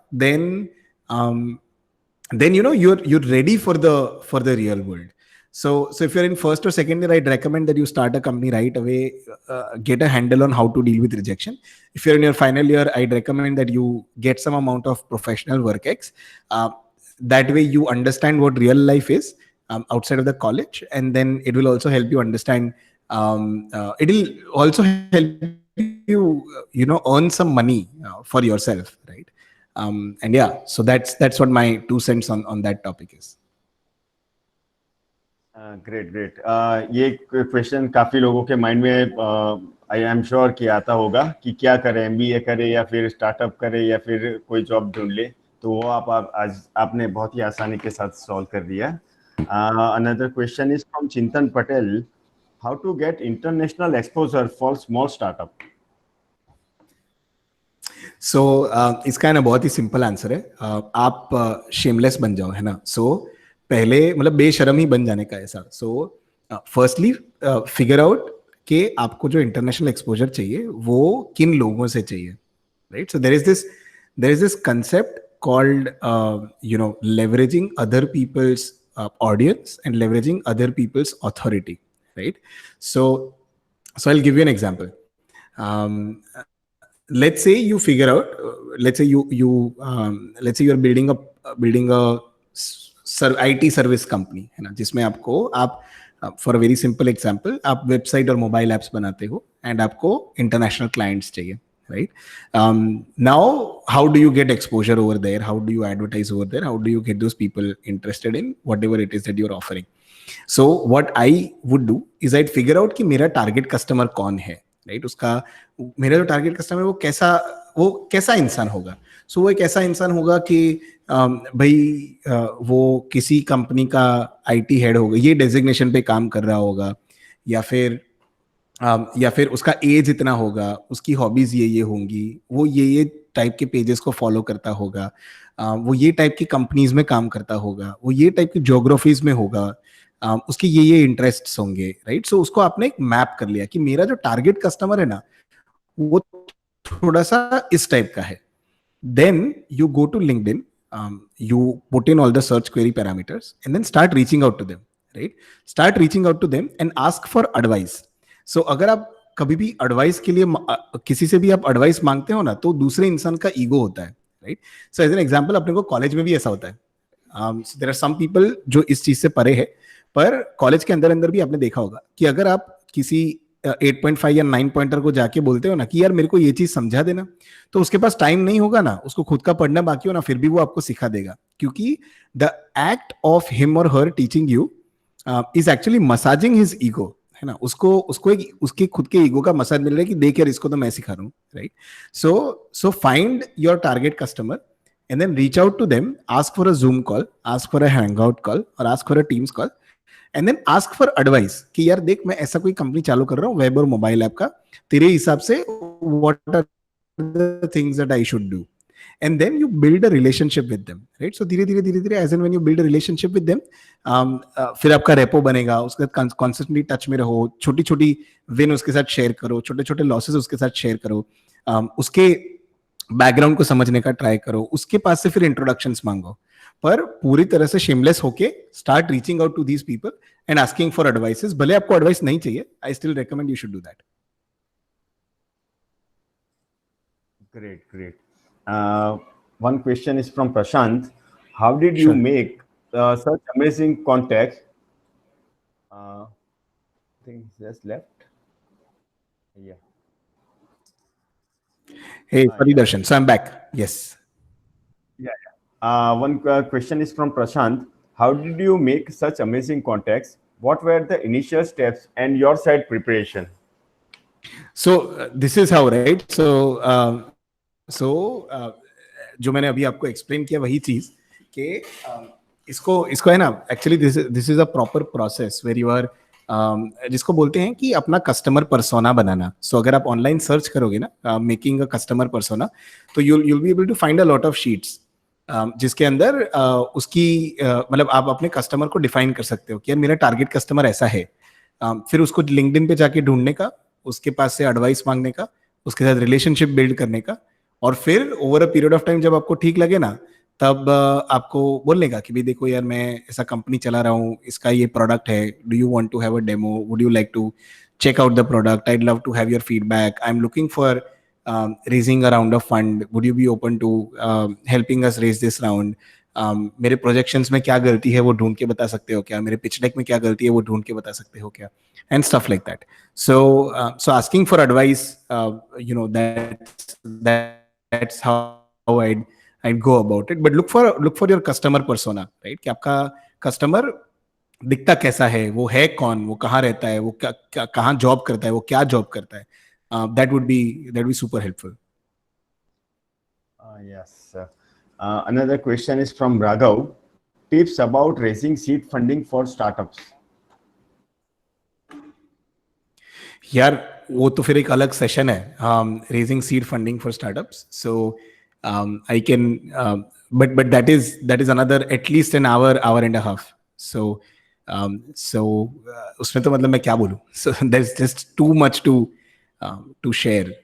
then you're ready for the real world. So if you're in first or second year, I'd recommend that you start a company right away, get a handle on how to deal with rejection. If you're in your final year, I'd recommend that you get some amount of professional work ex. That way you understand what real life is outside of the college, and then it will also help you understand, it will also help you earn some money for yourself, right? And yeah, so that's what my 2 cents on that topic is. Great. ये question काफी लोगों के mind में I am sure कि आता होगा कि क्या करें, एमबीए करे या फिर स्टार्टअप करे या फिर कोई जॉब ढूंढ ले. तो वो आप आज आपने बहुत ही आसानी के साथ सॉल्व कर दिया. Another question is from Chintan Patel. How to get international exposure for small startup? So इसका ना बहुत ही सिंपल आंसर है. आप शेमलेस बन जाओ, है ना. सो पहले मतलब बेशरम ही बन जाने का ऐसा. सो फर्स्टली फिगर आउट कि आपको जो इंटरनेशनल एक्सपोजर चाहिए वो किन लोगों से चाहिए, right? So there is this concept called leveraging other people's audience and leveraging other people's authority, right? So I'll give you an example. Let's say you figure out, let's say let's say you're building a IT service company, है ना, जिसमें आप for a very simple example, आप website और mobile apps बनाते हो and आपको international clients चाहिए, right? Now how do you get exposure over there? How do you advertise over there? How do you get those people interested in whatever it is that you're offering? So what I would do is I'd figure out कि मेरा target customer कौन है, right? उसका मेरा जो target customer है वो कैसा इंसान होगा. सो वो एक ऐसा इंसान होगा कि भाई वो किसी कंपनी का IT हेड होगा, ये डेजिग्नेशन पे काम कर रहा होगा, या फिर या फिर उसका एज इतना होगा, उसकी हॉबीज ये होंगी, वो ये टाइप के पेजेस को फॉलो करता होगा, वो ये टाइप की कंपनीज में काम करता होगा, वो ये टाइप की ज्योग्राफीज में होगा, उसके ये इंटरेस्ट्स होंगे, राइट? सो उसको आपने एक मैप कर लिया कि मेरा जो टारगेट कस्टमर है ना वो थोड़ा सा इस टाइप का है. Then you go to LinkedIn, you put in all the search query parameters and then start reaching out to them, right? Start reaching out to them and ask for advice. So अगर आप कभी भी advice के लिए किसी से भी आप एडवाइस मांगते हो ना, तो दूसरे इंसान का ईगो होता है, right? So as an example, अपने को कॉलेज में भी ऐसा होता है. देयर आर सम पीपल जो इस चीज से परे है, पर कॉलेज के अंदर अंदर भी आपने देखा होगा कि अगर आप किसी 8.5 या 9 पॉइंटर को जाके बोलते हो ना कि यार मेरे को ये चीज समझा देना, तो उसके पास टाइम नहीं होगा ना, उसको खुद का पढ़ना बाकी हो ना, फिर भी वो आपको सिखा देगा, क्योंकि द एक्ट ऑफ हिम और her teaching you is actually massaging his ego, है ना? उसको उसको एक उसके खुद के ईगो का मसाज मिल रहा है कि देख यार इसको तो मैं सिखा रहा हूँ, right? So find your target customer and then reach out to them, ask for a Zoom call, ask for a hangout call or ask for a Teams call, and then ask for advice कि यार देख मैं ऐसा कोई company चालू कर रहा हूँ वेब और मोबाइल ऐप का, तेरे हिसाब से what are the things that I should do, and then you build a relationship with them, right? So धीरे धीरे as and when you build a relationship with them, फिर आपका रेपो बनेगा, उसके साथ कॉन्स्टेंटली टच में रहो, छोटी छोटी विन उसके साथ शेयर करो, छोटे छोटे लॉसेस उसके साथ शेयर करो, उसके बैकग्राउंड को समझने का ट्राई करो, उसके पास से फिर इंट्रोडक्शंस मांगो, पर पूरी तरह से शेमलेस होके start reaching out to these people and asking for advices. भले आपको एडवाइस नहीं चाहिए, I still recommend you should do that. Great. One question is from Prashant. How did you make such amazing contacts? I think just left. Yeah. Hey, sorry, Darshan. So I'm back. Yes. Yeah. One question is from Prashant. How did you make such amazing contacts? What were the initial steps and your side preparation? So this is how, right? So जो मैंने अभी आपको explain किया वही चीज कि इसको है ना, actually this is a proper process where you are, जिसको बोलते हैं कि अपना कस्टमर पर्सोना बनाना. सो अगर आप ऑनलाइन सर्च करोगे ना मेकिंग अ कस्टमर पर्सोना, तो you'll be able to find a lot of sheets जिसके अंदर उसकी मतलब आप अपने कस्टमर को डिफाइन कर सकते हो कि यार मेरा टारगेट कस्टमर ऐसा है. फिर उसको लिंक्डइन पे जाके ढूंढने का, उसके पास से एडवाइस मांगने का, उसके साथ रिलेशनशिप बिल्ड करने का, और फिर over a period of time जब आपको ठीक लगे ना, तब आपको बोलने का कि भाई देखो यार मैं ऐसा कंपनी चला रहा हूँ, इसका ये प्रोडक्ट है, do you want to have a demo, would you like to check out the product, I'd love to have your feedback, I'm looking for raising a round of fund, would you be open to helping us raise this round, मेरे projections में क्या गलती है वो ढूंढ के बता सकते हो क्या, मेरे पिच डेक में क्या गलती है वो ढूंढ के बता सकते हो क्या, and stuff like that. So asking for advice, that's how I'd go about it. But look for your customer persona, right? कि आपका कस्टमर दिखता कैसा है, वो है कौन, वो कहाँ रहता है, वो कहाँ जॉब करता है, वो क्या जॉब करता है. That would be super helpful. Yes. Another question is from Raghav. Tips about raising seed funding for startups. यार वो तो फिर एक अलग सेशन है, raising seed funding for startups. So I can but that is another at least an hour and a half. So उसमें तो मतलब मैं क्या बोलूँ. So there is just too much to share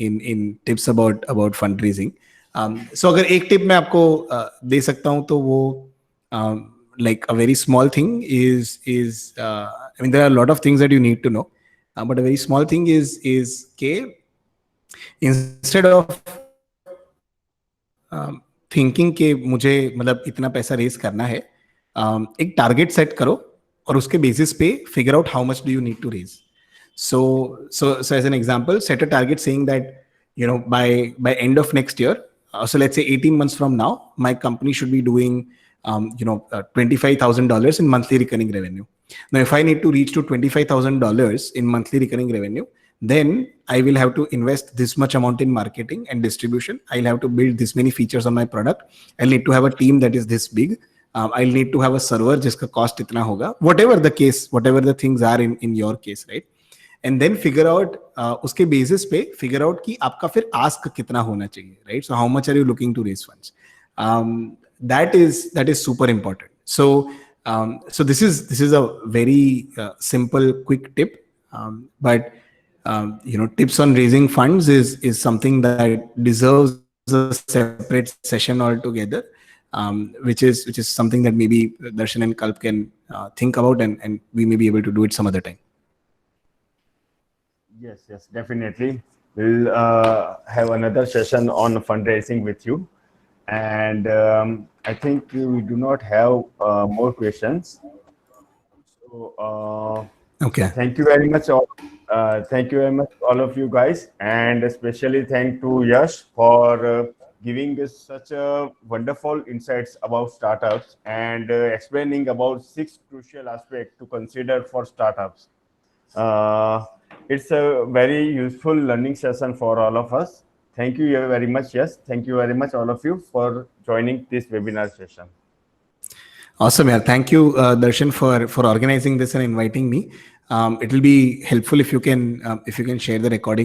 in tips about fund raising. So अगर एक tip मैं आपको दे सकता हूँ तो वो like a very small thing is I mean there are a lot of things that you need to know, but a very small thing is ke instead of thinking के मुझे मतलब इतना पैसा रेज करना है, एक टारगेट सेट करो और उसके बेसिस पे figure out how much do you need to raise. So as an example, set a target saying that by end of next year, so let's say 18 months from now, my company should be doing $25,000 in monthly recurring revenue. Now, if I need to reach to $25,000 in monthly recurring revenue, then I will have to invest this much amount in marketing and distribution. I'll have to build this many features on my product. I'll need to have a team that is this big. I'll need to have a server जिसका cost इतना होगा. Whatever the case, whatever the things are in your case, right? and then figure out उसके basis पे figure out कि आपका फिर ask कितना होना चाहिए, right? So how much are you looking to raise funds? That is super important. So so this is a very simple quick tip, but you know, tips on raising funds is something that deserves a separate session altogether, which is something that maybe Darshan and Kalp can think about, and we may be able to do it some other time. Yes, definitely. We'll have another session on fundraising with you. And I think we do not have more questions. So Okay. thank you very much. Thank you very much, all of you guys, and especially thank to Yash for giving us such a wonderful insights about startups and explaining about 6 crucial aspects to consider for startups. It's a very useful learning session for all of us. Thank you very much. Yes, thank you very much, all of you, for joining this webinar session. Awesome, yeah. Thank you, Darshan, for organizing this and inviting me. It will be helpful if you can share the recording